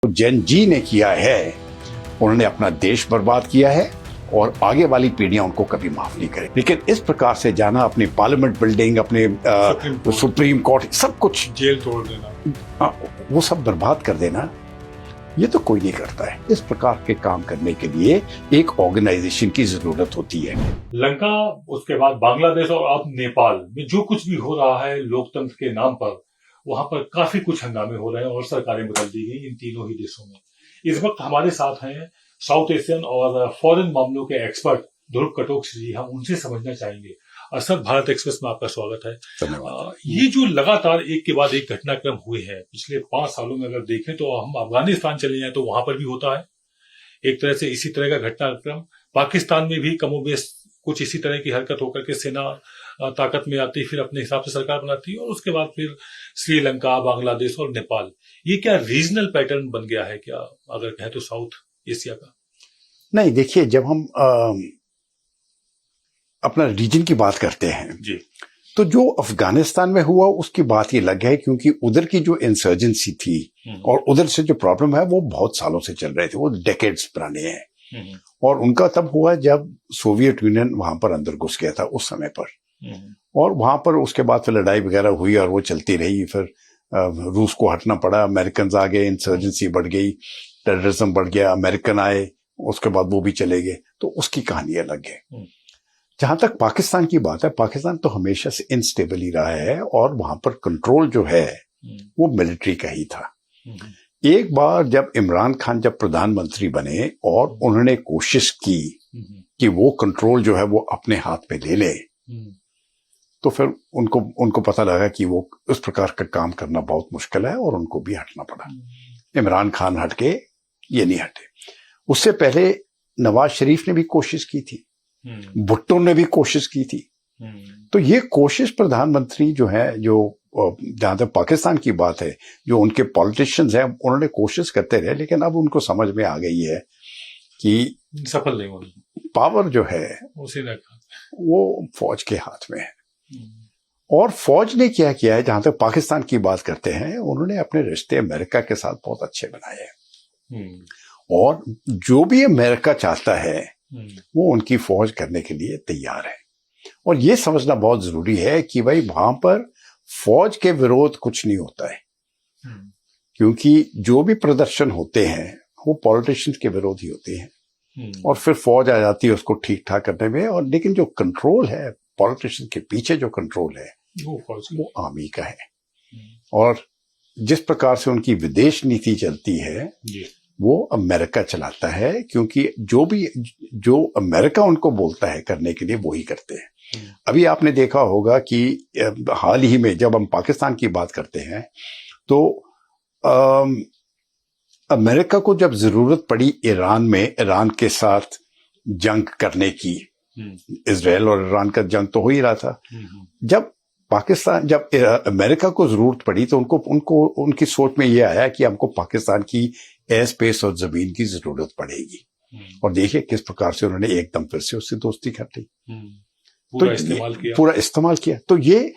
जेन जी ने किया है, उन्होंने अपना देश बर्बाद किया है और आगे वाली पीढ़ियां उनको कभी माफ नहीं करें। लेकिन इस प्रकार से जाना, अपनी पार्लियामेंट बिल्डिंग, अपने सुप्रीम कोर्ट, सब कुछ जेल तोड़ देना, वो सब बर्बाद कर देना, ये तो कोई नहीं करता है। इस प्रकार के काम करने के लिए एक ऑर्गेनाइजेशन की जरूरत होती है। लंका, उसके बाद बांग्लादेश और अब नेपाल में जो कुछ भी हो रहा है लोकतंत्र के नाम पर, वहां पर काफी कुछ हंगामे हो रहे हैं और सरकारें बदल दी गई इन तीनों ही देशों में। इस वक्त हमारे साथ हैं साउथ एशियन और फॉरेन मामलों के एक्सपर्ट ध्रुव कटोच जी। हम उनसे समझना चाहेंगे। सर, भारत एक्सप्रेस में आपका स्वागत है। ये जो लगातार एक के बाद एक घटनाक्रम हुए हैं पिछले 5 सालों में, अगर देखें तो हम अफगानिस्तान चले जाएं तो वहां पर भी होता है एक तरह से इसी तरह का घटनाक्रम। पाकिस्तान में भी कमोबेश कुछ इसी तरह की हरकत होकर के सेना ताकत में आती, फिर अपने हिसाब से सरकार बनाती है, और उसके बाद फिर श्रीलंका, बांग्लादेश और नेपाल। ये क्या रीजनल पैटर्न बन गया है क्या, अगर कहें तो साउथ एशिया का? नहीं, देखिए, जब हम अपना रीजन की बात करते हैं जी, तो जो अफगानिस्तान में हुआ उसकी बात ये लग है, क्योंकि उधर की जो इंसर्जेंसी थी और उधर से जो प्रॉब्लम है वो बहुत सालों से चल रहे थे, वो डेकेड्स पुराने हैं। और उनका तब हुआ जब सोवियत यूनियन वहां पर अंदर घुस गया था उस समय पर, और वहां पर उसके बाद फिर लड़ाई वगैरह हुई और वो चलती रही। फिर रूस को हटना पड़ा, अमेरिकन आ गए, इंसर्जेंसी बढ़ गई, टेररिज्म बढ़ गया, अमेरिकन आए, उसके बाद वो भी चले गए, तो उसकी कहानी अलग है। जहां तक पाकिस्तान की बात है, पाकिस्तान तो हमेशा से इनस्टेबल ही रहा है और वहां पर कंट्रोल जो है वो मिलिट्री का ही था। एक बार जब इमरान खान जब प्रधानमंत्री बने और उन्होंने कोशिश की कि वो कंट्रोल जो है वो अपने हाथ में ले ले, तो फिर उनको पता लगा कि वो उस प्रकार का काम करना बहुत मुश्किल है और उनको भी हटना पड़ा। इमरान खान हट के ये नहीं हटे। उससे पहले नवाज शरीफ ने भी कोशिश की थी, भुट्टो ने भी कोशिश की थी। तो ये कोशिश प्रधानमंत्री जो है, जो जहां तक पाकिस्तान की बात है, जो उनके पॉलिटिशियंस हैं, उन्होंने कोशिश करते रहे, लेकिन अब उनको समझ में आ गई है कि सफल नहीं होगी। पावर जो है वो फौज के हाथ में है। और फौज ने क्या किया है, जहां तक पाकिस्तान की बात करते हैं, उन्होंने अपने रिश्ते अमेरिका के साथ बहुत अच्छे बनाए हैं, और जो भी अमेरिका चाहता है वो उनकी फौज करने के लिए तैयार है। और ये समझना बहुत जरूरी है कि भाई वहां पर फौज के विरोध कुछ नहीं होता है, क्योंकि जो भी प्रदर्शन होते हैं वो पॉलिटिशियंस के विरोध ही होते हैं, और फिर फौज आ जाती है उसको ठीक ठाक करने में। और लेकिन जो कंट्रोल है पॉलिटिशियन के पीछे, जो कंट्रोल है वो आर्मी का है। और जिस प्रकार से उनकी विदेश नीति चलती है वो अमेरिका चलाता है, क्योंकि जो अमेरिका उनको बोलता है करने के लिए वो ही करते हैं। अभी आपने देखा होगा कि हाल ही में जब हम पाकिस्तान की बात करते हैं तो अमेरिका को जब जरूरत पड़ी ईरान के साथ जंग करने की, इजराइल और ईरान का जंग तो हो ही रहा था, जब अमेरिका को जरूरत पड़ी तो उनकी सोच में ये आया कि हमको पाकिस्तान की एयर स्पेस और जमीन की जरूरत पड़ेगी। और देखिए किस प्रकार से उन्होंने एकदम फिर से उससे दोस्ती कर ली, पूरा इस्तेमाल किया। तो ये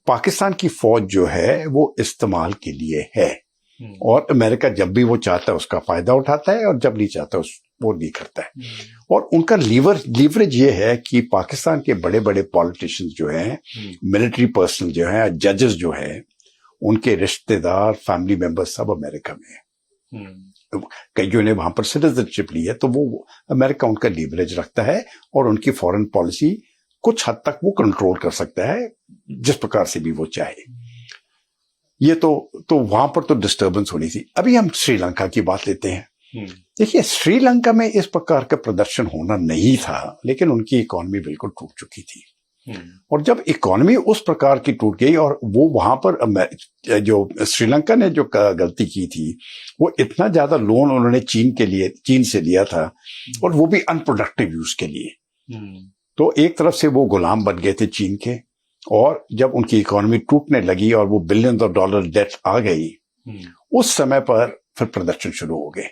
पाकिस्तान की फौज जो है वो इस्तेमाल के लिए है, और अमेरिका जब भी वो चाहता है उसका फायदा उठाता है, और जब नहीं चाहता वो नहीं करता है। और उनका लीवरेज ये है कि पाकिस्तान के बड़े बड़े पॉलिटिशियंस जो हैं, मिलिट्री पर्सनल जो हैं, जजेस जो हैं, उनके रिश्तेदार, फैमिली मेंबर्स सब अमेरिका में है। कईयों ने वहां पर सिटीजनशिप ली है, तो वो अमेरिका उनका लीवरेज रखता है और उनकी फॉरेन पॉलिसी कुछ हद तक वो कंट्रोल कर सकता है, जिस प्रकार से भी वो चाहे। ये तो वहां पर तो डिस्टर्बेंस होनी थी। अभी हम श्रीलंका की बात लेते हैं। देखिए, श्रीलंका में इस प्रकार का प्रदर्शन होना नहीं था, लेकिन उनकी इकोनॉमी बिल्कुल टूट चुकी थी। और जब इकोनॉमी उस प्रकार की टूट गई, और वो वहां पर जो श्रीलंका ने जो गलती की थी, वो इतना ज्यादा लोन उन्होंने चीन से लिया था, और वो भी अनप्रोडक्टिव यूज के लिए। तो एक तरफ से वो गुलाम बन गए थे चीन के, और जब उनकी इकोनॉमी टूटने लगी और वो बिलियन $1 डेट आ गई, उस समय पर फिर प्रदर्शन शुरू हो गए।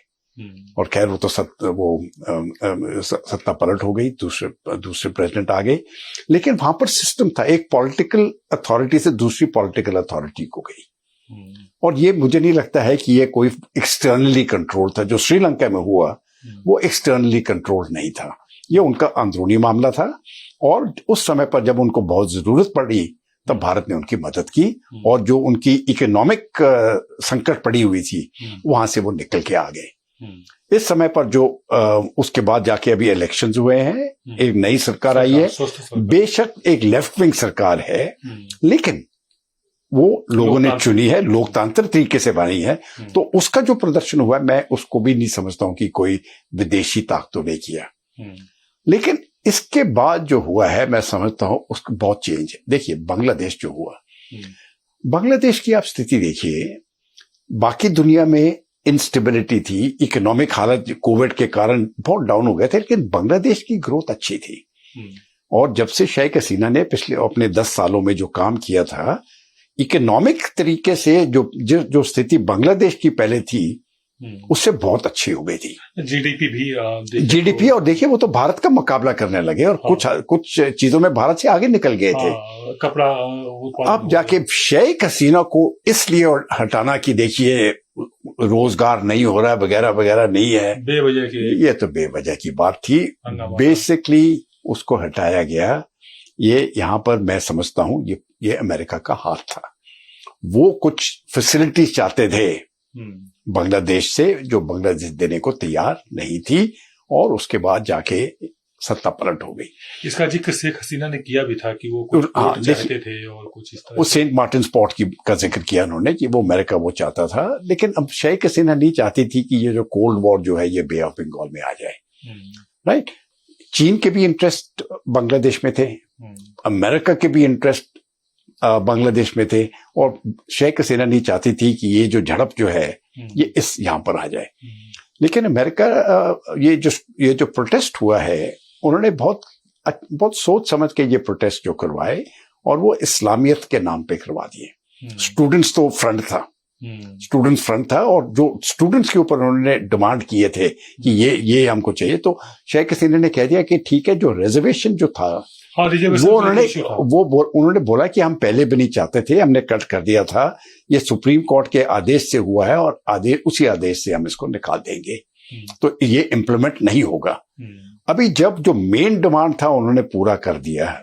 और खैर वो तो सत्ता पलट हो गई, दूसरे प्रेसिडेंट आ गए, लेकिन वहां पर सिस्टम था, एक पॉलिटिकल अथॉरिटी से दूसरी पॉलिटिकल अथॉरिटी को गई। और ये मुझे नहीं लगता है कि ये कोई एक्सटर्नली कंट्रोल था। जो श्रीलंका में हुआ वो एक्सटर्नली कंट्रोल नहीं था, ये उनका अंदरूनी मामला था। और उस समय पर जब उनको बहुत जरूरत पड़ी तब भारत ने उनकी मदद की, और जो उनकी इकोनॉमिक संकट पड़ी हुई थी वहां से वो निकल के आ गए। इस समय पर जो उसके बाद जाके अभी इलेक्शंस हुए हैं, एक नई सरकार आई है, बेशक एक लेफ्ट विंग सरकार है, लेकिन वो लोगों ने चुनी है, लोकतांत्रिक तरीके से बनी है। तो उसका जो प्रदर्शन हुआ, मैं उसको भी नहीं समझता हूं कि कोई विदेशी ताकतों ने किया। लेकिन इसके बाद जो हुआ है, मैं समझता हूं उसका बहुत चेंज है। देखिए बांग्लादेश जो हुआ, बांग्लादेश की आप स्थिति देखिए, बाकी दुनिया में इंस्टेबिलिटी थी, इकोनॉमिक हालत कोविड के कारण बहुत डाउन हो गए थे, लेकिन बांग्लादेश की ग्रोथ अच्छी थी। और जब से शेख हसीना ने पिछले अपने 10 सालों में जो काम किया था, इकोनॉमिक तरीके से जो स्थिति बांग्लादेश की पहले थी उससे बहुत अच्छी हो गई थी। जीडीपी और देखिए वो तो भारत का मुकाबला करने लगे, और कुछ चीजों में भारत से आगे निकल गए थे। कपड़ा अब जाके शेख हसीना को इसलिए हटाना कि देखिए रोजगार नहीं हो रहा वगैरह वगैरह नहीं है, बेवजह की, ये तो बेवजह की बात थी। बेसिकली उसको हटाया गया। ये यहां पर मैं समझता हूं ये अमेरिका का हाथ था। वो कुछ फैसिलिटीज चाहते थे बांग्लादेश से, जो बांग्लादेश देने को तैयार नहीं थी, और उसके बाद जाके सत्ता पलट हो गई। इसका जिक्र शेख हसीना ने किया भी था कि वो कुछ चाहते थे और कुछ इस तरह। वो सेंट मार्टिन स्पॉट का जिक्र किया उन्होंने कि वो अमेरिका वो चाहता था, लेकिन अब शेख हसीना नहीं चाहती थी कि ये जो कोल्ड वॉर जो है ये बे ऑफ बंगाल में आ जाए। राइट। चीन के भी इंटरेस्ट बांग्लादेश में थे, अमेरिका के भी इंटरेस्ट बांग्लादेश में थे, और शेख हसीना नहीं चाहती थी कि ये जो झड़प जो है ये यहां पर आ जाए। लेकिन अमेरिका ये जो प्रोटेस्ट हुआ है, उन्होंने बहुत सोच समझ के ये प्रोटेस्ट जो करवाए, और वो इस्लामियत के नाम पे करवा दिए। स्टूडेंट्स तो फ्रंट था, स्टूडेंट्स फ्रंट था, और जो स्टूडेंट्स के ऊपर उन्होंने डिमांड किए थे कि ये हमको चाहिए, तो शेख हसीना ने कह दिया कि ठीक है, जो रिजर्वेशन जो था वो उन्होंने बोला कि हम पहले भी नहीं चाहते थे, हमने कट कर दिया था, ये सुप्रीम कोर्ट के आदेश से हुआ है, और उसी आदेश से हम इसको निकाल देंगे, तो ये इम्प्लीमेंट नहीं होगा। अभी जब जो मेन डिमांड था उन्होंने पूरा कर दिया है,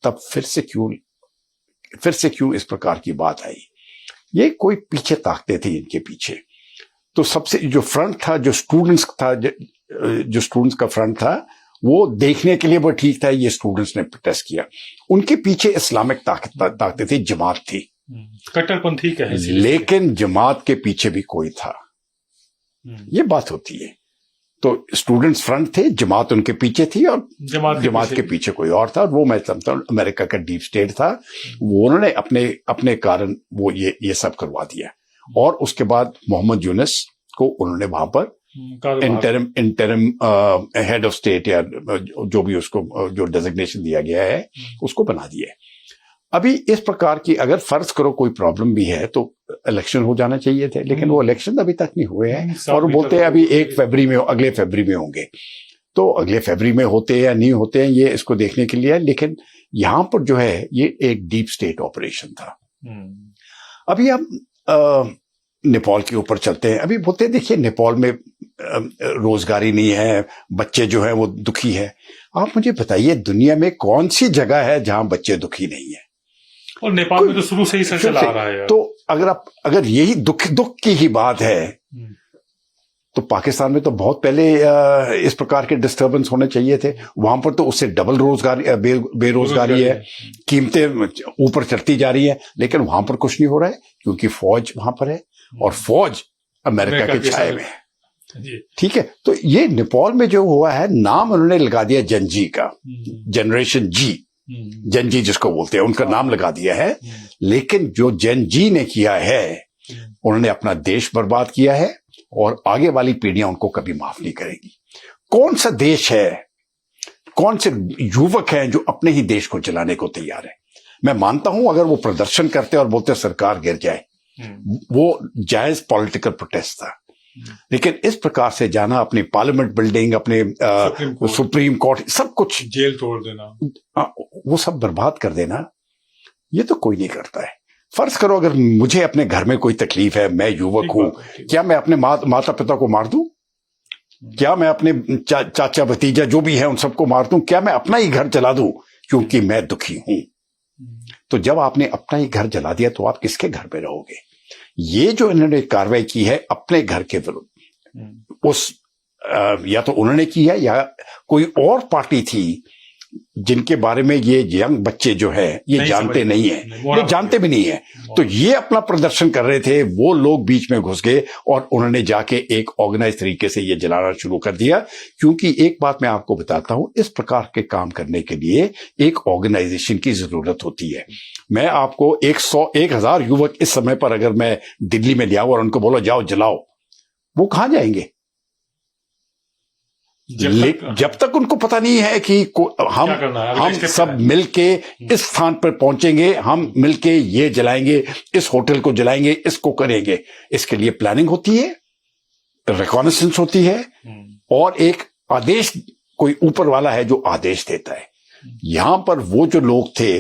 तब फिर से क्यों इस प्रकार की बात आई? ये कोई पीछे ताकते थे इनके पीछे। तो सबसे जो फ्रंट था, जो स्टूडेंट्स का फ्रंट था, वो देखने के लिए वो ठीक था, ये स्टूडेंट्स ने प्रोटेस्ट किया। उनके पीछे इस्लामिक ताकतें थी, जमात थी, कट्टरपंथी कहे, लेकिन जमात के पीछे भी कोई था। ये बात होती है। तो स्टूडेंट्स फ्रंट थे, जमात उनके पीछे थी, और जमात के पीछे कोई और था, और वो मैं समझता हूं अमेरिका का डीप स्टेट था। वो उन्होंने अपने कारण वो ये सब करवा दिया। और उसके बाद मोहम्मद यूनुस को उन्होंने वहां पर इंटरिम हेड ऑफ स्टेट, या जो भी उसको जो डेजिग्नेशन दिया गया है उसको बना दिया। अभी इस प्रकार की अगर फर्ज करो कोई प्रॉब्लम भी है तो इलेक्शन हो जाना चाहिए थे, लेकिन वो इलेक्शन अभी तक नहीं हुए हैं, और वो बोलते हैं अभी 1 फरवरी में, अगले फरवरी में होंगे। तो अगले फरवरी में होते हैं या नहीं होते हैं ये इसको देखने के लिए है, लेकिन यहां पर जो है ये एक डीप स्टेट ऑपरेशन था। अभी हम नेपाल के ऊपर चलते हैं। अभी बोलते हैं देखिए नेपाल में रोजगारी नहीं है, बच्चे जो है वो दुखी है। आप मुझे बताइए दुनिया में कौन सी जगह है जहां बच्चे दुखी नहीं है? और नेपाल में तो शुरू से ही चला आ रहा है। तो अगर यही दुख की ही बात है, तो पाकिस्तान में तो बहुत पहले इस प्रकार के डिस्टर्बेंस होने चाहिए थे। वहां पर तो उससे डबल बेरोजगारी है, कीमतें ऊपर चढ़ती जा रही है, लेकिन वहां पर कुछ नहीं हो रहा है क्योंकि फौज वहां पर है, और फौज अमेरिका के छाए में है। ठीक है, तो ये नेपाल में जो हुआ है, नाम उन्होंने लगा दिया जनजी का, जनरेशन जी, जनजी जिसको बोलते हैं, उनका नाम लगा दिया है। लेकिन जो जनजी ने किया है, उन्होंने अपना देश बर्बाद किया है, और आगे वाली पीढ़ियां उनको कभी माफ नहीं करेगी। कौन सा देश है, कौन से युवक हैं जो अपने ही देश को चलाने को तैयार है? मैं मानता हूं अगर वो प्रदर्शन करते और बोलते सरकार गिर जाए, वो जायज पॉलिटिकल प्रोटेस्ट था, लेकिन इस प्रकार से जाना, अपनी पार्लियामेंट बिल्डिंग, अपने सुप्रीम कोर्ट, सब कुछ जेल तोड़ देना, वो सब बर्बाद कर देना, ये तो कोई नहीं करता है। फर्ज करो अगर मुझे अपने घर में कोई तकलीफ है, मैं युवक हूं, क्या मैं अपने माता पिता को मार दूं? क्या मैं अपने चाचा भतीजा जो भी है उन सबको मार दूं? क्या मैं अपना ही घर जला दूं क्योंकि मैं दुखी हूं? तो जब आपने अपना ही घर जला दिया तो आप किसके घर पे रहोगे? ये जो इन्होंने कार्रवाई की है अपने घर के विरुद्ध, उस या तो उन्होंने की है या कोई और पार्टी थी जिनके बारे में ये यंग बच्चे जो है ये जानते नहीं है, ये जानते भी नहीं है, तो ये अपना प्रदर्शन कर रहे थे, वो लोग बीच में घुस गए और उन्होंने जाके एक ऑर्गेनाइज तरीके से ये जलाना शुरू कर दिया। क्योंकि एक बात मैं आपको बताता हूं, इस प्रकार के काम करने के लिए एक ऑर्गेनाइजेशन की जरूरत होती है। मैं आपको 100-1000 युवक इस समय पर अगर मैं दिल्ली में ले आऊं और उनको बोलो जाओ जलाओ, वो कहां जाएंगे? जब तक उनको पता नहीं है कि हम सब मिलके इस स्थान पर पहुंचेंगे, हम मिलके ये जलाएंगे, इस होटल को जलाएंगे, इसको करेंगे, इसके लिए प्लानिंग होती है, रिकॉनेसेंस होती है और एक आदेश, कोई ऊपर वाला है जो आदेश देता है। यहां पर वो जो लोग थे,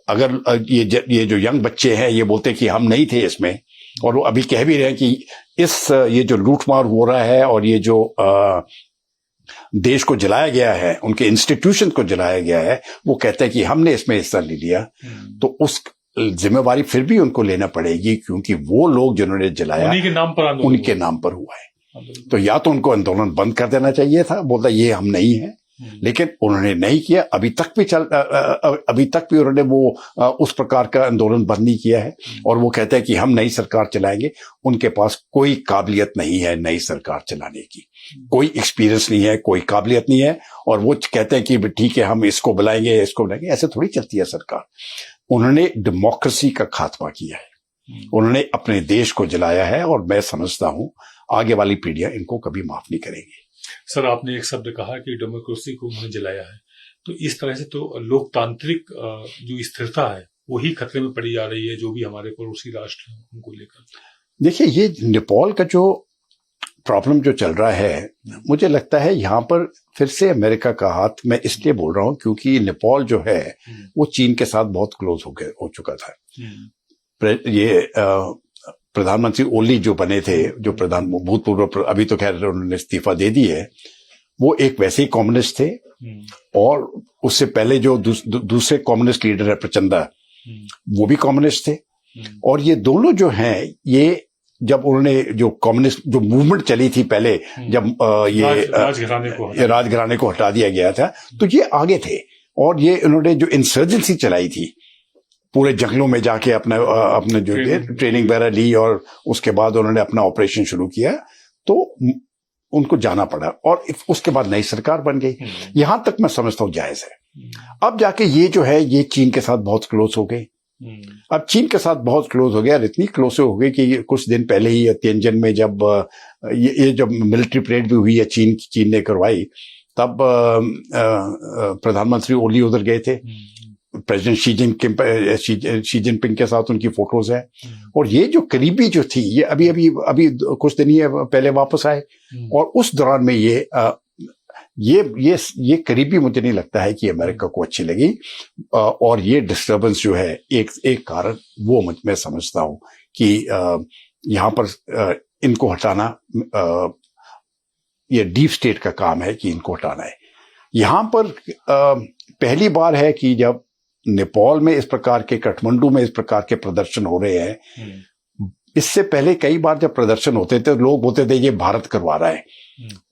अगर ये जो यंग बच्चे हैं ये बोलते कि हम नहीं थे इसमें, और वो अभी कह भी रहे हैं कि ये जो लूटमार हो रहा है और ये जो देश को जलाया गया है, उनके इंस्टीट्यूशन को जलाया गया है, वो कहते हैं कि हमने इसमें हिस्सा नहीं लिया, तो उस जिम्मेवारी फिर भी उनको लेना पड़ेगी क्योंकि वो लोग जिन्होंने जलाया उनके नाम पर हुआ है। तो या तो उनको आंदोलन बंद कर देना चाहिए था, बोलता ये हम नहीं है, लेकिन उन्होंने नहीं किया। अभी तक भी उन्होंने वो उस प्रकार का आंदोलन बंद नहीं किया है और वो कहते हैं कि हम नई सरकार चलाएंगे। उनके पास कोई काबिलियत नहीं है नई सरकार चलाने की, कोई एक्सपीरियंस नहीं है, कोई काबिलियत नहीं है, और वो कहते हैं कि ठीक है हम इसको बुलाएंगे। ऐसे थोड़ी चलती है सरकार। उन्होंने डेमोक्रेसी का खात्मा किया है, उन्होंने अपने देश को जलाया है और मैं समझता हूं आगे वाली पीढ़ियां इनको कभी माफ नहीं करेंगी। सर, आपने एक शब्द कहा कि डेमोक्रेसी को उन्होंने जलाया है, तो इस तरह से तो लोकतांत्रिक जो स्थिरता है वही खतरे में पड़ी जा रही है, जो भी हमारे पड़ोसी राष्ट्र हैं उनको लेकर। देखिए, ये नेपाल का जो प्रॉब्लम जो चल रहा है, मुझे लगता है यहाँ पर फिर से अमेरिका का हाथ, मैं इसलिए बोल रहा हूँ क्योंकि नेपाल जो है वो चीन के साथ बहुत क्लोज हो चुका था। ये प्रधानमंत्री ओली जो बने थे, जो भूतपूर्व, अभी तो खैर उन्होंने इस्तीफा दे दी है, वो एक वैसे ही कम्युनिस्ट थे, और उससे पहले जो दूसरे कम्युनिस्ट लीडर है प्रचंडा, वो भी कम्युनिस्ट थे। और ये दोनों जो हैं, ये जब उन्होंने जो कम्युनिस्ट जो मूवमेंट चली थी पहले, जब राजघराने को हटा दिया गया था, तो ये आगे थे। और ये इन्होंने जो इंसर्जेंसी चलाई थी, पूरे जंगलों में जाके अपने जो ट्रेनिंग वगैरह ली, और उसके बाद उन्होंने अपना ऑपरेशन शुरू किया, तो उनको जाना पड़ा और उसके बाद नई सरकार बन गई। यहां तक मैं समझता हूं जायज है। अब जाके ये जो है ये चीन के साथ बहुत क्लोज हो गए। अब चीन के साथ बहुत क्लोज हो गया, इतनी क्लोज हो गई कि कुछ दिन पहले ही तियानजिन में जब ये जब मिलिट्री परेड भी हुई है, चीन ने करवाई, तब प्रधानमंत्री ओली उधर गए थे। प्रेसिडेंट शी जिनपिंग के साथ उनकी फोटोज है। और ये जो करीबी जो थी, ये अभी कुछ दिन ही पहले वापस आए, और उस दौरान में ये करीबी मुझे नहीं लगता है कि अमेरिका को अच्छी लगी। और ये डिस्टर्बेंस जो है एक कारण वो मैं समझता हूं कि यहाँ पर इनको हटाना, ये डीप स्टेट का काम है कि इनको हटाना है। यहाँ पर पहली बार है कि जब नेपाल में इस प्रकार के, काठमांडू में इस प्रकार के प्रदर्शन हो रहे हैं। इससे पहले कई बार जब प्रदर्शन होते थे, लोग बोलते थे ये भारत करवा रहा है।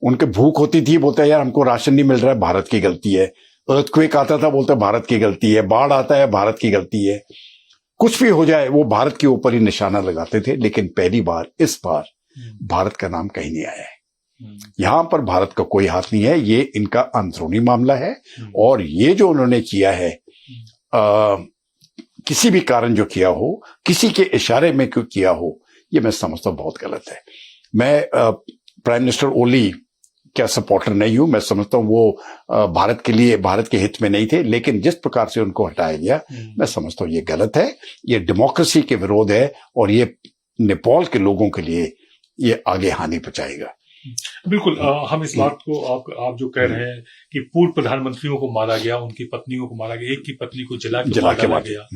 उनके भूख होती थी, बोलते यार हमको राशन नहीं मिल रहा है, भारत की गलती है। अर्थक्वेक आता था, बोलते भारत की गलती है। बाढ़ आता है, भारत की गलती है। कुछ भी हो जाए वो भारत के ऊपर ही निशाना लगाते थे। लेकिन पहली बार इस बार भारत का नाम कहीं नहीं आया है। यहां पर भारत का कोई हाथ नहीं है, ये इनका अंदरूनी मामला है। और ये जो उन्होंने किया है, किसी भी कारण जो किया हो, किसी के इशारे में क्यों किया हो, ये मैं समझता हूं बहुत गलत है। मैं प्राइम मिनिस्टर ओली क्या सपोर्टर नहीं हूं। मैं समझता हूं वो भारत के लिए, भारत के हित में नहीं थे। लेकिन जिस प्रकार से उनको हटाया गया, मैं समझता हूं ये गलत है, ये डेमोक्रेसी के विरोध है, और ये नेपाल के लोगों के लिए ये आगे हानि पहुंचाएगा। बिल्कुल। हम इस बात को आप जो कह रहे हैं कि पूर्व प्रधानमंत्रियों को मारा गया, उनकी पत्नियों को मारा गया, एक की पत्नी को जला के मारा गया,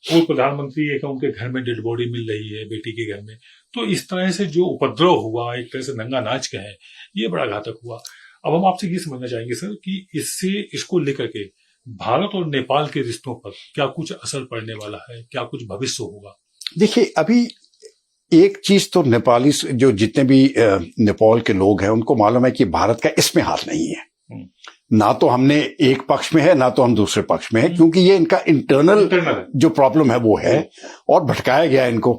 पूर्व प्रधानमंत्री एक उनके घर में डेड बॉडी मिल रही है, बेटी के घर में। तो इस तरह से जो उपद्रव हुआ, एक तरह से नंगा नाच कहें, ये बड़ा घातक हुआ। अब हम आपसे ये समझना चाहेंगे सर कि इसको लेकर के भारत और नेपाल के रिश्तों पर क्या कुछ असर पड़ने वाला है, क्या कुछ भविष्य होगा? देखिए, अभी एक चीज तो नेपाली जो जितने भी नेपाल के लोग हैं उनको मालूम है कि भारत का इसमें हाथ नहीं है। ना तो हमने एक पक्ष में है, ना तो हम दूसरे पक्ष में है, क्योंकि ये इनका इंटरनल जो प्रॉब्लम है वो है, और भटकाया गया इनको,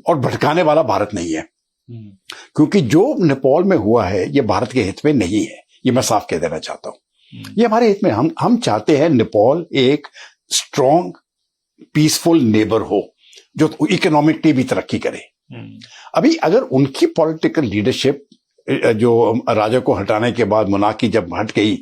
और भटकाने वाला भारत नहीं है। क्योंकि जो नेपाल में हुआ है ये भारत के हित में नहीं है, ये मैं साफ कह देना चाहता हूं। ये हमारे हित में, हम चाहते हैं नेपाल एक स्ट्रॉन्ग पीसफुल नेबर हो जो इकोनॉमिकली भी तरक्की करे। अभी अगर उनकी पॉलिटिकल लीडरशिप जो राजा को हटाने के बाद मुनाकी जब हट गई,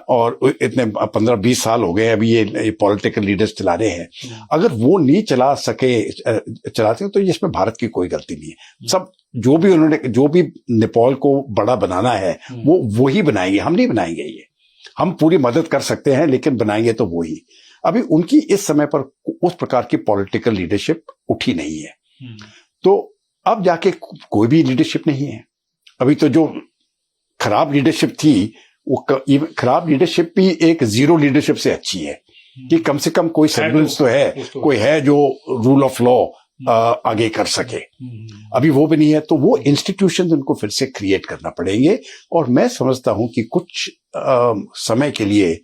और इतने 15-20 साल हो गए अभी ये पॉलिटिकल लीडर्स चला रहे हैं, अगर वो नहीं चलाते तो इसमें भारत की कोई गलती नहीं है। सब जो भी नेपाल को बड़ा बनाना है वो ही बनाएंगे, हम नहीं बनाएंगे। ये हम पूरी मदद कर सकते हैं लेकिन बनाएंगे तो वो ही। अभी उनकी इस समय पर उस प्रकार की पॉलिटिकल लीडरशिप उठी नहीं है, तो अब जाके कोई भी लीडरशिप नहीं है। अभी तो जो खराब लीडरशिप थी वो खराब लीडरशिप भी एक जीरो लीडरशिप से अच्छी है कि कम से कम कोई सेम्बलेंस तो है, कोई है जो रूल ऑफ लॉ आगे कर सके। अभी वो भी नहीं है, तो वो इंस्टीट्यूशन उनको फिर से क्रिएट करना पड़ेंगे। और मैं समझता हूं कि कुछ समय के लिए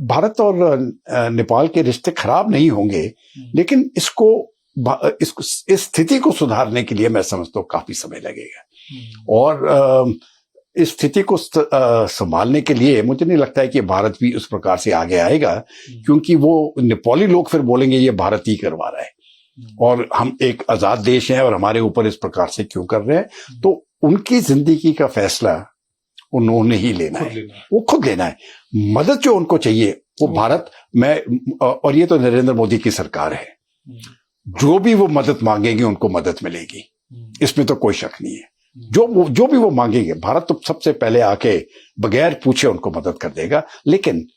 भारत और नेपाल के रिश्ते खराब नहीं होंगे, लेकिन इस स्थिति को सुधारने के लिए मैं समझता हूँ काफी समय लगेगा। और इस स्थिति को संभालने के लिए मुझे नहीं लगता है कि भारत भी उस प्रकार से आगे आएगा, क्योंकि वो नेपाली लोग फिर बोलेंगे ये भारत ही करवा रहा है और हम एक आजाद देश हैं और हमारे ऊपर इस प्रकार से क्यों कर रहे हैं। तो उनकी जिंदगी का फैसला उन्होंने ही लेना है, वो खुद लेना है। मदद जो उनको चाहिए वो भारत में, और ये तो नरेंद्र मोदी की सरकार है, जो भी वो मदद मांगेंगे उनको मदद मिलेगी, इसमें तो कोई शक नहीं है। जो भी वो मांगेंगे भारत तो सबसे पहले आके बगैर पूछे उनको मदद कर देगा, लेकिन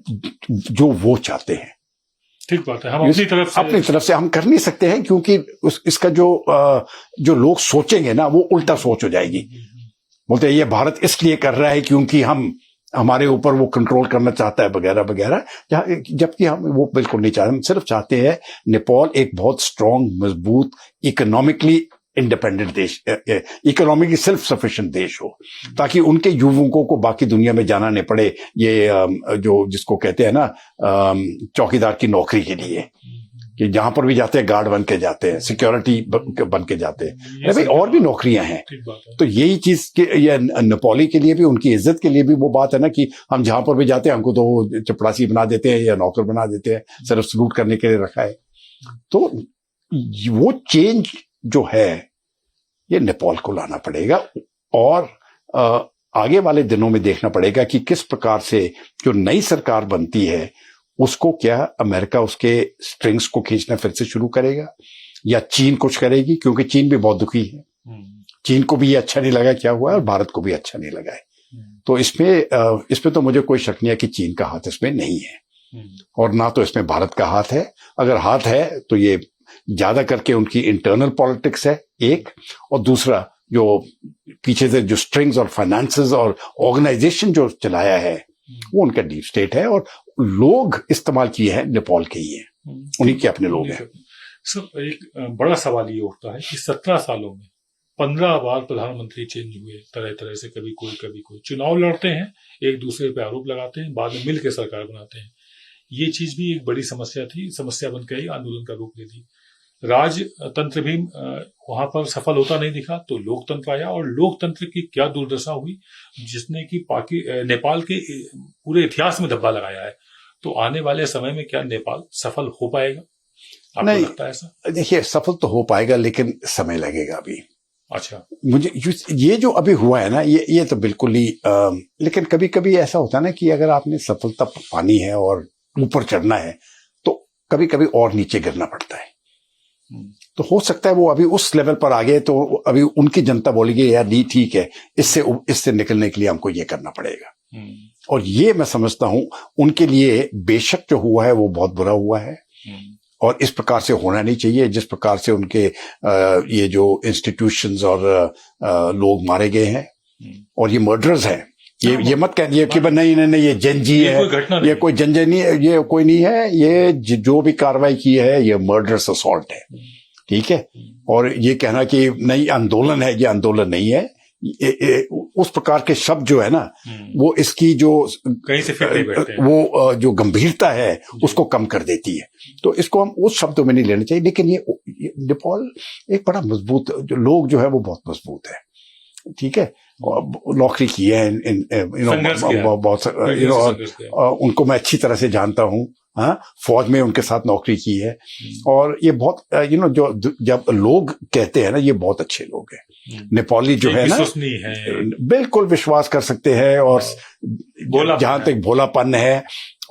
जो वो चाहते हैं। ठीक बात है, हम अपनी तरफ से हम कर नहीं सकते हैं, क्योंकि इसका जो लोग सोचेंगे ना वो उल्टा सोच हो जाएगी। बोलते हैं ये भारत इसलिए कर रहा है क्योंकि हमारे ऊपर वो कंट्रोल करना चाहता है वगैरह वगैरह, जबकि हम वो बिल्कुल नहीं चाहते। हम सिर्फ चाहते हैं नेपाल एक बहुत स्ट्रांग, मजबूत, इकोनॉमिकली इंडिपेंडेंट देश, इकोनॉमिकली सेल्फ सफिशिएंट देश हो, ताकि उनके युवकों को बाकी दुनिया में जाना नहीं पड़े ये जो जिसको कहते हैं ना चौकीदार की नौकरी के लिए, कि जहां पर भी जाते हैं गार्ड बन के जाते हैं, सिक्योरिटी बन के जाते हैं। अरे भाई और भी नौकरियां हैं। तो यही चीज ये नेपाली के लिए भी, उनकी इज्जत के लिए भी वो बात है ना कि हम जहां पर भी जाते हैं हमको तो चपरासी बना देते हैं या नौकर बना देते हैं, सिर्फ सलूट करने के लिए रखा है। तो वो चेंज जो है ये नेपाल को लाना पड़ेगा, और आगे वाले दिनों में देखना पड़ेगा कि किस प्रकार से जो नई सरकार बनती है उसको क्या अमेरिका उसके स्ट्रिंग्स को खींचना फिर से शुरू करेगा, या चीन कुछ करेगी, क्योंकि चीन भी बहुत दुखी है। चीन को भी ये अच्छा नहीं लगा क्या हुआ है, और भारत को भी अच्छा नहीं लगा है। तो इसमें तो मुझे कोई शक नहीं है कि चीन का हाथ इसमें नहीं है, और ना तो इसमें भारत का हाथ है। अगर हाथ है तो ये ज्यादा करके उनकी इंटरनल पॉलिटिक्स है एक, और दूसरा जो पीछे से जो स्ट्रिंग्स और फाइनेंसेस और ऑर्गेनाइजेशन जो चलाया है वो उनका डीप स्टेट है, और लोग इस्तेमाल किए हैं नेपाल के ही हैं, उन्हीं के अपने लोग हैं। सर एक बड़ा सवाल ये उठता है कि 17 सालों में 15 बार प्रधानमंत्री चेंज हुए, तरह तरह से कभी कोई चुनाव लड़ते हैं, एक दूसरे पे आरोप लगाते हैं, बाद में मिलकर सरकार बनाते हैं। ये चीज भी एक बड़ी समस्या थी, समस्या बनकर ही आंदोलन का रूप ले ली। राजतंत्र भी वहां पर सफल होता नहीं दिखा, तो लोकतंत्र आया, और लोकतंत्र की क्या दुर्दशा हुई जिसने कि नेपाल के पूरे इतिहास में धब्बा लगाया है। तो आने वाले समय में क्या नेपाल सफल हो पाएगा, आपको लगता है ऐसा? देखिए, सफल तो हो पाएगा लेकिन समय लगेगा अभी। अच्छा, मुझे ये जो अभी हुआ है ना ये तो बिल्कुल ही लेकिन कभी कभी ऐसा होता है ना कि अगर आपने सफलता पानी है और ऊपर चढ़ना है तो कभी कभी और नीचे गिरना पड़ता है। तो हो सकता है वो अभी उस लेवल पर आ गए तो अभी उनकी जनता बोलेगी यार नहीं ठीक है, इससे निकलने के लिए हमको ये करना पड़ेगा। और ये मैं समझता हूं उनके लिए बेशक जो हुआ है वो बहुत बुरा हुआ है, और इस प्रकार से होना नहीं चाहिए जिस प्रकार से उनके ये जो इंस्टीट्यूशंस और लोग मारे गए हैं और ये मर्डरर्स हैं। ये मत कहिए कि नहीं नहीं नहीं ये जनजी है, ये कोई जनजे नहीं है, ये कोई नहीं है, ये जो भी कार्रवाई की है ये मर्डरस असॉल्ट है, ठीक है। और ये कहना कि नहीं आंदोलन है, ये आंदोलन नहीं है। उस प्रकार के शब्द जो है ना वो इसकी जो कहीं से फिर नहीं बैठते हैं। वो जो गंभीरता है उसको कम कर देती है, तो इसको हम उस शब्दों में नहीं लेना चाहिए। लेकिन ये नेपाल एक बड़ा मजबूत लोग जो है वो बहुत मजबूत है, ठीक है। नौकरी की है बहुत उनको मैं अच्छी तरह से जानता हूँ, हाँ, फौज में उनके साथ नौकरी की है। और ये बहुत जो जब लोग कहते हैं ना ये बहुत अच्छे लोग हैं नेपाली जो है ना, बिल्कुल विश्वास कर सकते हैं और जहां तक भोलापन है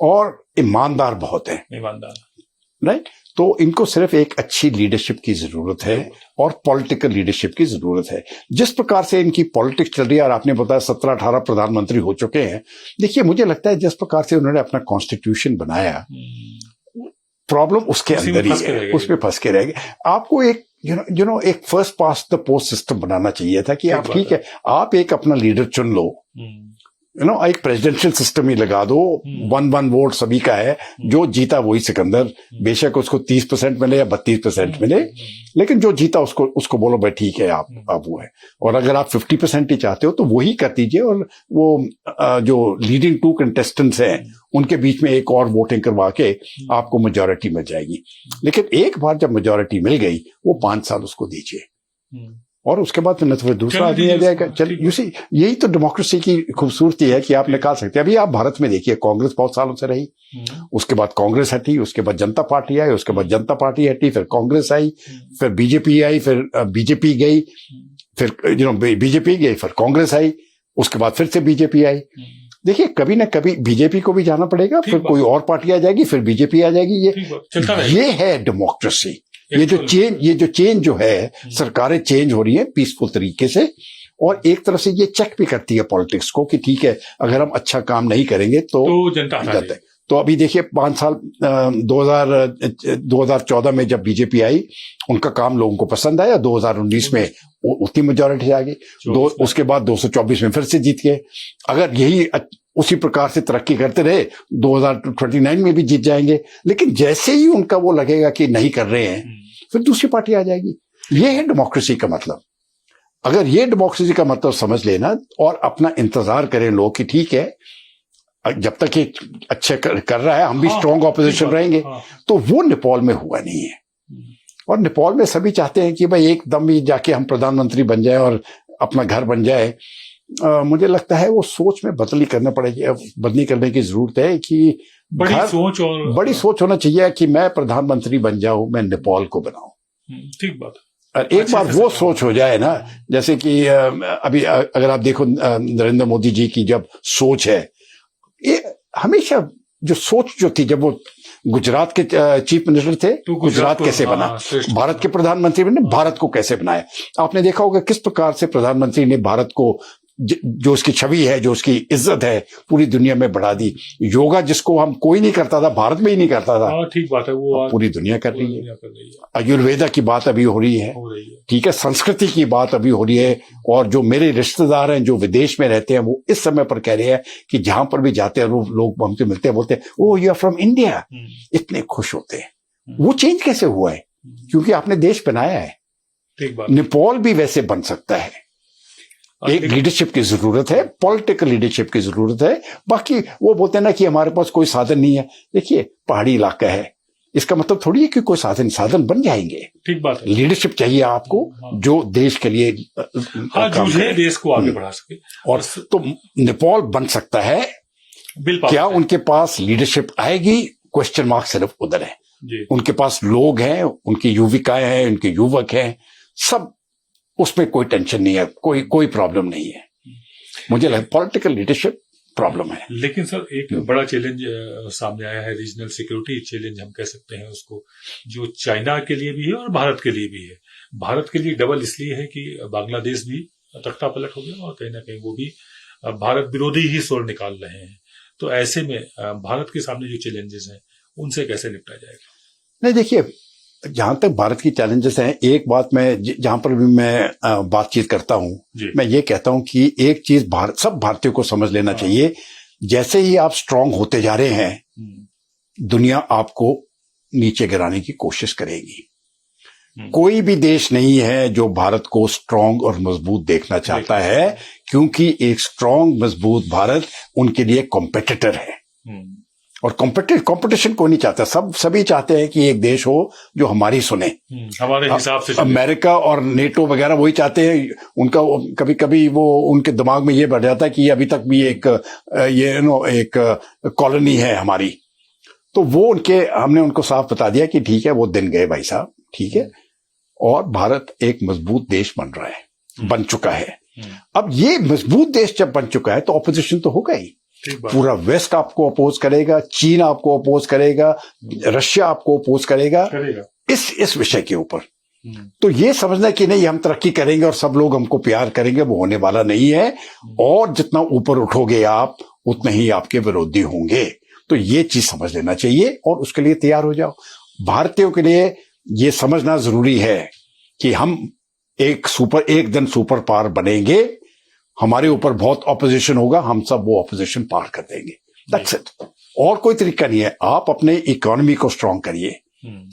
और ईमानदार बहुत है, राइट। तो इनको सिर्फ एक अच्छी लीडरशिप की जरूरत है और पॉलिटिकल लीडरशिप की जरूरत है। जिस प्रकार से इनकी पॉलिटिक्स चल रही है और आपने बताया 17-18 प्रधानमंत्री हो चुके हैं, देखिए मुझे लगता है जिस प्रकार से उन्होंने अपना कॉन्स्टिट्यूशन बनाया, प्रॉब्लम उसके अंदर ही है, उसमें फंस के रह गए। आपको एक एक first past the post system बनाना चाहिए था कि आप ठीक है आप एक अपना लीडर चुन लो, एक प्रेसिडेंशियल सिस्टम ही लगा दो, 1-1 वोट सभी का है, जो जीता वही सिकंदर, बेशक उसको 30% मिले या 32% मिले, लेकिन जो जीता उसको बोलो भाई ठीक है आप वो है। और अगर आप 50% ही चाहते हो तो वही कर दीजिए और वो जो लीडिंग 2 कंटेस्टेंट्स हैं उनके बीच में एक और वोटिंग करवा के आपको मेजॉरिटी मिल जाएगी। लेकिन एक बार जब मेजॉरिटी मिल गई वो 5 साल उसको दीजिए और उसके बाद न तो फिर दूसरा आदमी आ जाएगा। चल यही तो डेमोक्रेसी की खूबसूरती है कि आप निकाल सकते हैं। अभी आप भारत में देखिए कांग्रेस बहुत सालों से रही, उसके बाद कांग्रेस हटी, उसके बाद जनता पार्टी आई, उसके बाद जनता पार्टी हटी, फिर कांग्रेस आई, फिर बीजेपी आई, फिर बीजेपी गई, फिर बीजेपी गई, फिर कांग्रेस आई, उसके बाद फिर से बीजेपी आई। देखिए कभी ना कभी बीजेपी को भी जाना पड़ेगा, फिर कोई और पार्टी आ जाएगी, फिर बीजेपी आ जाएगी। ये है डेमोक्रेसी। ये जो चेंज जो है, सरकारें चेंज हो रही है पीसफुल तरीके से और एक तरफ से ये चेक भी करती है पॉलिटिक्स को कि ठीक है अगर हम अच्छा काम नहीं करेंगे तो जनता जाता है। तो अभी देखिए 5 साल 2014 में जब बीजेपी आई उनका काम लोगों को पसंद आया, 2019 में उतनी मेजॉरिटी आ गई, उसके बाद 224 में फिर से जीत गए। अगर यही उसी प्रकार से तरक्की करते रहे 2029 में भी जीत जाएंगे। लेकिन जैसे ही उनका वो लगेगा कि नहीं कर रहे हैं फिर दूसरी पार्टी आ जाएगी। ये है डेमोक्रेसी का मतलब। अगर ये डेमोक्रेसी का मतलब समझ लेना और अपना इंतजार करें लोग कि ठीक है जब तक ये अच्छे कर रहा है हम भी स्ट्रॉन्ग ऑपोजिशन रहेंगे, तो वो नेपाल में हुआ नहीं है। और नेपाल में सभी चाहते हैं कि भाई एकदम ही जाके हम प्रधानमंत्री बन जाए और अपना घर बन जाए। मुझे लगता है वो सोच में बदली करने की जरूरत है कि बड़ी सोच होना चाहिए कि मैं प्रधानमंत्री बन जाऊं, मैं नेपाल को बनाऊं। ठीक बात। और एक बार वो सोच हो जाए ना, जैसे कि अभी अगर आप देखो नरेंद्र मोदी जी की जब सोच है, ये हमेशा जो सोच जो थी जब वो गुजरात के चीफ मिनिस्टर थे, तो गुजरात कैसे बना, भारत के प्रधानमंत्री ने भारत को कैसे बनाया। आपने देखा होगा किस प्रकार से प्रधानमंत्री ने भारत को जो उसकी छवि है, जो उसकी इज्जत है, पूरी दुनिया में बढ़ा दी। योगा जिसको हम कोई नहीं करता था, भारत में ही नहीं करता था, ठीक बात है, वो पूरी दुनिया कर रही है। आयुर्वेदा की बात अभी हो रही है, ठीक है, संस्कृति की बात अभी हो रही है। और जो मेरे रिश्तेदार हैं जो विदेश में रहते हैं वो इस समय पर कह रहे हैं कि जहां पर भी जाते हैं लोग हमसे मिलते हैं, बोलते हैं ओ यू आर फ्रॉम इंडिया, इतने खुश होते हैं। वो चेंज कैसे हुआ है? क्योंकि आपने देश बनाया है। नेपाल भी वैसे बन सकता है। एक लीडरशिप की जरूरत है, पॉलिटिकल लीडरशिप की जरूरत है। बाकी वो बोलते हैं ना कि हमारे पास कोई साधन नहीं है। देखिए पहाड़ी इलाका है, इसका मतलब थोड़ी है कि कोई साधन बन जाएंगे। ठीक बात है। लीडरशिप चाहिए आपको जो देश के लिए देश को आगे बढ़ा सके। और तो नेपाल बन सकता है। क्या उनके पास लीडरशिप आएगी? क्वेश्चन मार्क सिर्फ उधर है। उनके पास लोग हैं, उनकी युविकाएं हैं, उनके युवक हैं, सब, उसमें कोई टेंशन नहीं है, कोई प्रॉब्लम नहीं है। मुझे लगता है पॉलिटिकल लीडरशिप प्रॉब्लम है। लेकिन सर एक बड़ा चैलेंज सामने आया है, रीजनल सिक्योरिटी चैलेंज हम कह सकते हैं उसको, जो चाइना के लिए भी है और भारत के लिए भी है। भारत के लिए डबल इसलिए है कि बांग्लादेश भी तख्ता पलट हो गया और कहीं ना कहीं वो भी भारत विरोधी ही स्वर निकाल रहे हैं। तो ऐसे में भारत के सामने जो चैलेंजेस हैं उनसे कैसे निपटा जाएगा? नहीं, देखिए, जहां तक भारत की चैलेंजेस हैं, एक बात मैं जहां पर भी मैं बातचीत करता हूं, मैं ये कहता हूं कि एक चीज सब भारतीयों को समझ लेना चाहिए, जैसे ही आप स्ट्रांग होते जा रहे हैं, दुनिया आपको नीचे गिराने की कोशिश करेगी। कोई भी देश नहीं है जो भारत को स्ट्रांग और मजबूत देखना चाहता है, क्योंकि एक स्ट्रांग मजबूत भारत उनके लिए कॉम्पिटिटर है। और कंपटीशन कोई नहीं चाहता, सभी चाहते हैं कि एक देश हो जो हमारी सुने, हमारे हिसाब से। अमेरिका और नेटो वगैरह वही चाहते हैं। उनका कभी कभी वो उनके दिमाग में ये बढ़ जाता है कि अभी तक भी एक कॉलोनी है हमारी। तो वो हमने उनको साफ बता दिया कि ठीक है, वो दिन गए भाई साहब, ठीक है। और भारत एक मजबूत देश बन चुका है। अब ये मजबूत देश जब बन चुका है तो ऑपोजिशन तो होगा ही। पूरा वेस्ट आपको अपोज करेगा, चीन आपको अपोज करेगा, रशिया आपको अपोज करेगा इस विषय के ऊपर। तो ये समझना कि नहीं हम तरक्की करेंगे और सब लोग हमको प्यार करेंगे, वो होने वाला नहीं है। और जितना ऊपर उठोगे आप, उतने ही आपके विरोधी होंगे। तो ये चीज समझ लेना चाहिए और उसके लिए तैयार हो जाओ। भारतीयों के लिए ये समझना जरूरी है कि हम एक दिन सुपर पावर बनेंगे, हमारे ऊपर बहुत ऑपोजिशन होगा, हम सब वो ऑपोजिशन पार कर देंगे। That's it. और कोई तरीका नहीं है। आप अपने इकोनॉमी को स्ट्रांग करिए,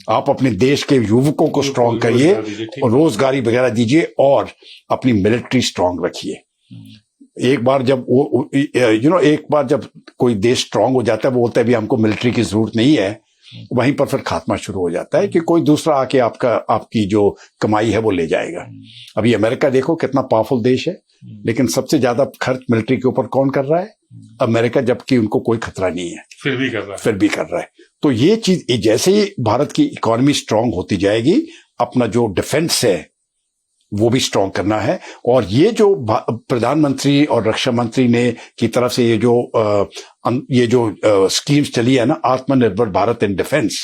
आप अपने देश के युवकों को स्ट्रांग करिए और रोजगारी वगैरह दीजिए और अपनी मिलिट्री स्ट्रांग रखिए। एक बार जब एक बार जब कोई देश स्ट्रांग हो जाता है, वो बोलता है भी हमको मिलिट्री की जरूरत नहीं है, वहीं पर फिर खात्मा शुरू हो जाता है कि कोई दूसरा आके आपकी जो कमाई है वो ले जाएगा। अभी अमेरिका देखो कितना पावरफुल देश है, लेकिन सबसे ज्यादा खर्च मिलिट्री के ऊपर कौन कर रहा है? अमेरिका, जबकि उनको कोई खतरा नहीं है, फिर भी कर रहा है। तो ये चीज, जैसे ही भारत की इकोनॉमी स्ट्रांग होती जाएगी, अपना जो डिफेंस है वो भी स्ट्रांग करना है। और ये जो प्रधानमंत्री और रक्षा मंत्री ने की तरफ से ये जो स्कीम्स चली है ना, आत्मनिर्भर भारत इन डिफेंस,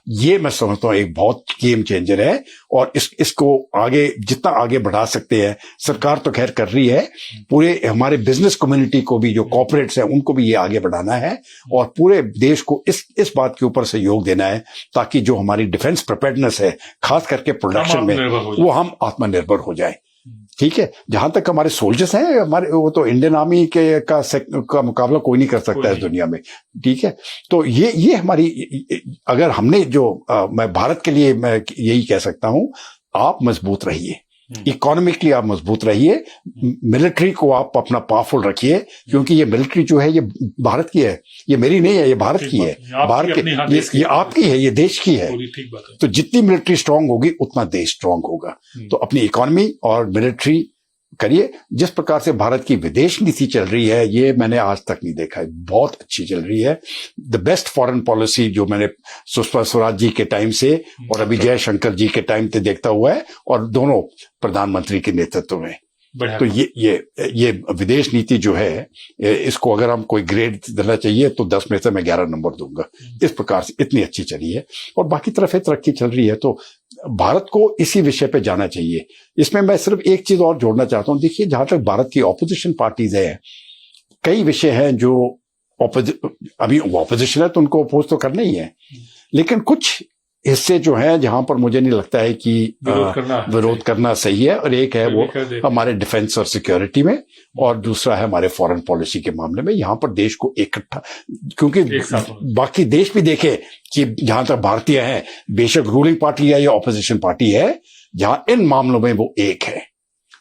ये मैं समझता हूँ एक बहुत गेम चेंजर है। और इसको आगे जितना आगे बढ़ा सकते हैं, सरकार तो खैर कर रही है, पूरे हमारे बिजनेस कम्युनिटी को भी, जो कॉर्पोरेट्स हैं, उनको भी ये आगे बढ़ाना है और पूरे देश को इस बात के ऊपर सहयोग देना है, ताकि जो हमारी डिफेंस प्रिपेयर्डनेस है, खास करके प्रोडक्शन में, वो हम आत्मनिर्भर हो जाए। ठीक है। जहां तक हमारे सोल्जर्स हैं, वो तो इंडियन आर्मी का मुकाबला कोई नहीं कर सकता है दुनिया में। ठीक है। तो ये हमारी, अगर हमने मैं भारत के लिए मैं यही कह सकता हूं, आप मजबूत रहिए, इकोनॉमिकली आप मजबूत रहिए, मिलिट्री को आप अपना पावरफुल रखिए, क्योंकि ये मिलिट्री जो है ये भारत की है, ये मेरी नहीं है, ये भारत की है, भारत की, ये आपकी है, ये देश की है। तो जितनी मिलिट्री स्ट्रांग होगी उतना देश स्ट्रांग होगा। तो अपनी इकोनॉमी और मिलिट्री करिए। जिस प्रकार से भारत की विदेश नीति चल रही है, ये मैंने आज तक नहीं देखा है, बहुत अच्छी चल रही है। द बेस्ट फॉरेन पॉलिसी जो मैंने सुषमा स्वराज जी के टाइम से और अभी जयशंकर जी के टाइम से देखता हुआ है, और दोनों प्रधानमंत्री के नेतृत्व में। तो ये विदेश नीति जो है, इसको अगर हम कोई ग्रेड देना चाहिए तो 10 में से मैं 11 नंबर दूंगा। इस प्रकार से इतनी अच्छी चली है और बाकी तरफ तरक्की चल रही है। तो भारत को इसी विषय पे जाना चाहिए। इसमें मैं सिर्फ एक चीज और जोड़ना चाहता हूं। देखिए, जहां तक भारत की ऑपोजिशन पार्टीज है, कई विषय हैं जो अभी ऑपोजिशन है तो उनको अपोज तो करना ही है, लेकिन कुछ हिस्से जो हैं जहां पर मुझे नहीं लगता है कि विरोध करना सही है। और एक है वो हमारे डिफेंस और सिक्योरिटी में, और दूसरा है हमारे फॉरेन पॉलिसी के मामले में। यहां पर देश को इकट्ठा, क्योंकि बाकी देश भी देखे कि जहां तक भारतीय हैं, बेशक रूलिंग पार्टी है या ऑपोजिशन पार्टी है, जहां इन मामलों में वो एक है।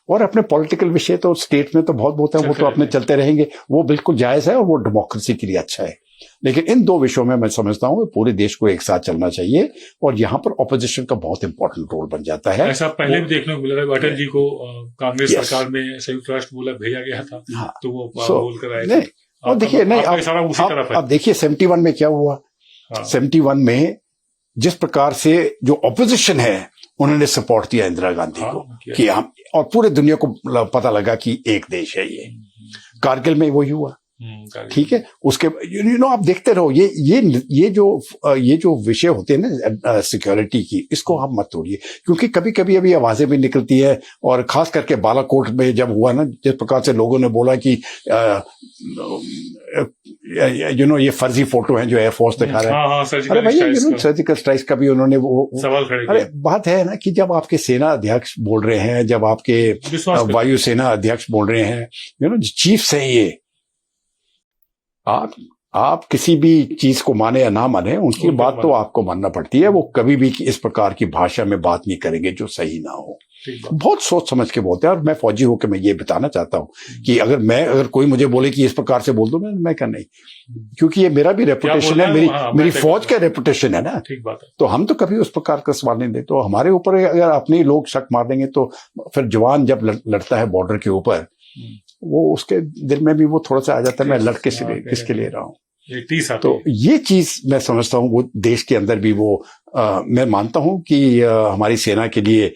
और अपने पॉलिटिकल विषय तो स्टेट में तो बहुत है, वो तो अपने चलते रहेंगे, वो बिल्कुल जायज है और वो डेमोक्रेसी के लिए अच्छा है। लेकिन इन दो विषयों में मैं समझता हूं पूरे देश को एक साथ चलना चाहिए, और यहां पर ऑपोजिशन का बहुत इंपॉर्टेंट रोल बन जाता है। ऐसा पहले भी देखने को मिला था, अटल जी को कांग्रेस सरकार में संयुक्त राष्ट्र बोला भेजा गया था, तो वो बोल कर आए थे। और देखिए, नहीं, अब देखिए 71 में क्या हुआ। 71 में जिस प्रकार से जो ऑपोजिशन है, उन्होंने सपोर्ट दिया इंदिरा गांधी को कि हम, और पूरे दुनिया को पता लगा कि एक देश है ये। कारगिल में वही हुआ। ठीक है। उसके आप देखते रहो, ये जो विषय होते हैं ना सिक्योरिटी की, इसको हम मत तोड़िए, क्योंकि कभी कभी अभी आवाजें भी निकलती है। और खास करके बालाकोट में जब हुआ ना, जिस प्रकार से लोगों ने बोला कि ये फर्जी फोटो हैं जो एयरफोर्स दिखा रहा है। हाँ, अरे भैया सर्जिकल स्ट्राइक्स का भी उन्होंने वो सवाल खड़े अरे बात है ना कि जब आपके सेना अध्यक्ष बोल रहे हैं, जब आपके वायुसेना अध्यक्ष बोल रहे हैं, चीफ्स हैं ये, आप किसी भी चीज को माने या ना माने, उनकी बात तो आपको मानना पड़ती है। वो कभी भी इस प्रकार की भाषा में बात नहीं करेंगे जो सही ना हो। बहुत सोच समझ के बोलते हैं। और मैं फौजी होकर मैं ये बताना चाहता हूँ कि अगर कोई मुझे बोले कि इस प्रकार से बोल दो, मैं कह नहीं, क्योंकि ये मेरा भी रेपुटेशन है, मेरी फौज का रेपुटेशन है ना। ठीक बात है। तो हम तो कभी उस प्रकार का सवाल नहीं देते। तो हमारे ऊपर अगर अपने लोग शक मार देंगे तो फिर जवान जब लड़ता है बॉर्डर के ऊपर, वो उसके दिल में भी वो थोड़ा सा आ जाता है, मैं लड़ किसके ले रहा हूँ। तो ये चीज मैं समझता हूँ वो देश के अंदर भी वो मैं मानता हूँ कि हमारी सेना के लिए,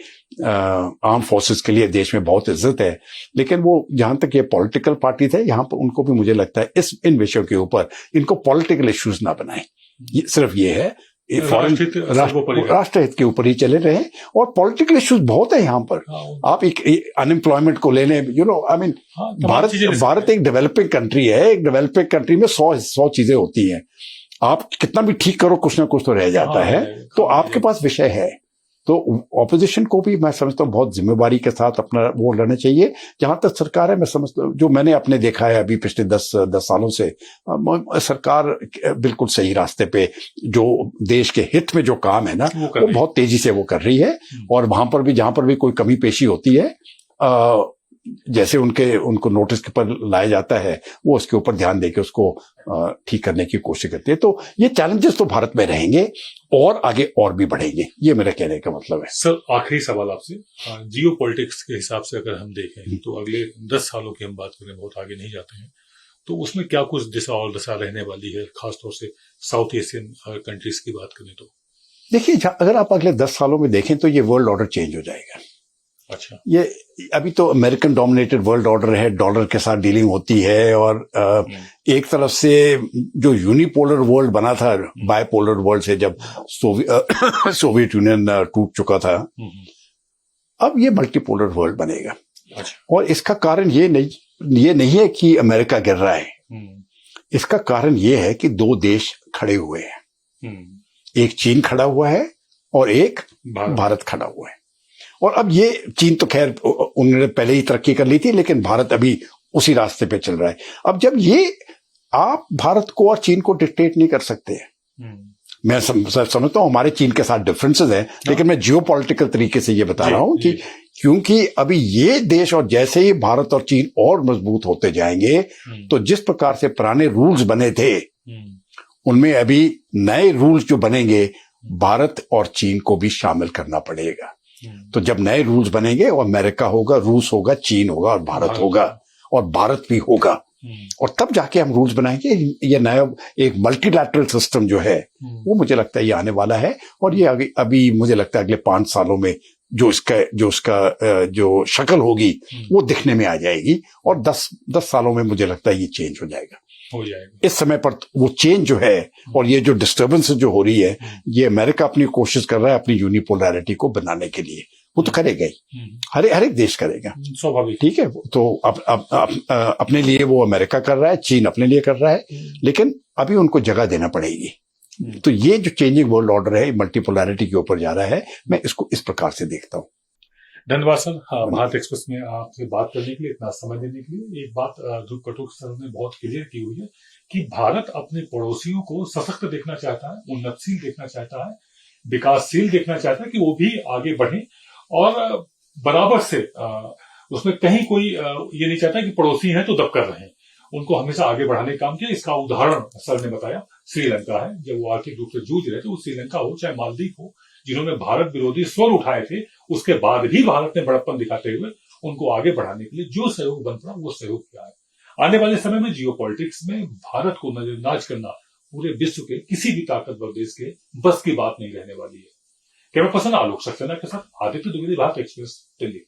आर्म फोर्सेस के लिए देश में बहुत इज्जत है। लेकिन वो जहां तक ये पॉलिटिकल पार्टी थे, यहाँ पर उनको भी मुझे लगता है इन विषयों के ऊपर इनको पॉलिटिकल इश्यूज ना बनाएं। सिर्फ ये है, राष्ट्र हित के ऊपर ही चले रहे। और पॉलिटिकल इश्यूज बहुत है यहाँ पर। आप एक अनएम्प्लॉयमेंट को ले लें, भारत एक डेवलपिंग कंट्री है। एक डेवलपिंग कंट्री में 100 चीजें होती हैं। आप कितना भी ठीक करो, कुछ ना कुछ तो रह जाता है। तो आपके पास विषय है, तो ऑपोजिशन को भी मैं समझता हूँ बहुत जिम्मेवारी के साथ अपना वो लड़ना चाहिए। जहां तक सरकार है, मैं समझता हूँ, जो मैंने अपने देखा है अभी पिछले 10 सालों से, सरकार बिल्कुल सही रास्ते पे, जो देश के हित में जो काम है ना, वो बहुत तेजी से वो कर रही है। और वहां पर भी जहां पर भी कोई कमी पेशी होती है, जैसे उनको नोटिस के पर लाया जाता है, वो उसके ऊपर ध्यान देके उसको ठीक करने की कोशिश करती है। तो ये चैलेंजेस तो भारत में रहेंगे और आगे और भी बढ़ेंगे, ये मेरा कहने का मतलब है। सर, आखिरी सवाल आपसे, जियो पॉलिटिक्स के हिसाब से अगर हम देखें तो अगले 10 सालों की हम बात करें, बहुत आगे नहीं जाते हैं, तो उसमें क्या कुछ दिशा और दशा रहने वाली है, खासतौर से साउथ एशियन कंट्रीज की बात करें तो? देखिए, अगर आप अगले 10 सालों में देखें तो ये वर्ल्ड ऑर्डर चेंज हो जाएगा। अच्छा, ये अभी तो अमेरिकन डोमिनेटेड वर्ल्ड ऑर्डर है, डॉलर के साथ डीलिंग होती है। और एक तरफ से जो यूनिपोलर वर्ल्ड बना था, बायपोलर वर्ल्ड से जब सोवियत यूनियन टूट चुका था, अब ये मल्टीपोलर वर्ल्ड बनेगा। अच्छा। और इसका कारण ये नहीं है कि अमेरिका गिर रहा है। इसका कारण ये है कि 2 देश खड़े हुए हैं। एक चीन खड़ा हुआ है और एक भारत खड़ा हुआ है। और अब ये चीन तो खैर उन्होंने पहले ही तरक्की कर ली थी, लेकिन भारत अभी उसी रास्ते पे चल रहा है। अब जब ये आप भारत को और चीन को डिक्टेट नहीं कर सकते। मैं समझता हूं हमारे चीन के साथ डिफरेंसेस हैं, लेकिन मैं जियोपॉलिटिकल तरीके से ये बता रहा हूं कि क्योंकि अभी ये देश, और जैसे ही भारत और चीन और मजबूत होते जाएंगे, तो जिस प्रकार से पुराने रूल्स बने थे, उनमें अभी नए रूल्स जो बनेंगे, भारत और चीन को भी शामिल करना पड़ेगा। तो जब नए रूल्स बनेंगे, और अमेरिका होगा, रूस होगा, चीन होगा और भारत होगा, और भारत भी होगा, और तब जाके हम रूल्स बनाएंगे। ये नया एक मल्टीलैटरल सिस्टम जो है, वो मुझे लगता है ये आने वाला है। और ये अभी मुझे लगता है अगले 5 सालों में जो शक्ल होगी, वो दिखने में आ जाएगी। और 10 सालों में मुझे लगता है ये चेंज हो जाएगा। इस समय पर वो चेंज जो है, और ये जो डिस्टर्बेंस जो हो रही है, ये अमेरिका अपनी कोशिश कर रहा है अपनी यूनिपोलैरिटी को बनाने के लिए। वो तो करेगा ही, हर एक देश करेगा, स्वाभाविक, ठीक है। तो अब अपने लिए वो अमेरिका कर रहा है, चीन अपने लिए कर रहा है, लेकिन अभी उनको जगह देना पड़ेगी। तो ये जो चेंजिंग वर्ल्ड ऑर्डर है, मल्टीपोलैरिटी के ऊपर जा रहा है, मैं इसको इस प्रकार से देखता हूँ। धन्यवाद सर, भारत एक्सप्रेस में आपसे बात करने के लिए, इतना समय देने के लिए। एक बात ध्रुव कटुक सर ने बहुत क्लियर की हुई है कि भारत अपने पड़ोसियों को सशक्त देखना चाहता है, उन्नतशील देखना चाहता है, विकासशील देखना चाहता है, कि वो भी आगे बढ़े, और बराबर से उसमें कहीं कोई ये नहीं चाहता कि पड़ोसी हैं तो दबकर रहें। उनको हमेशा आगे बढ़ाने का काम किया। इसका उदाहरण सर ने बताया श्रीलंका है। जब वो आर्थिक रूप से जूझ रहे थे, वो श्रीलंका हो चाहे मालदीव हो, जिन्होंने भारत विरोधी स्वर उठाए थे, उसके बाद भी भारत ने बड़प्पन दिखाते हुए उनको आगे बढ़ाने के लिए जो सहयोग बन पड़ा, वो सहयोग किया है। आने वाले समय में जियो पॉलिटिक्स में भारत को नजरअंदाज करना पूरे विश्व के किसी भी ताकतवर देश के बस की बात नहीं रहने वाली है। कैमरा पर्सन आलोक सक्सेना के साथ आदित्य द्विवेदी, भारत एक्सप्रेस, दिल्ली।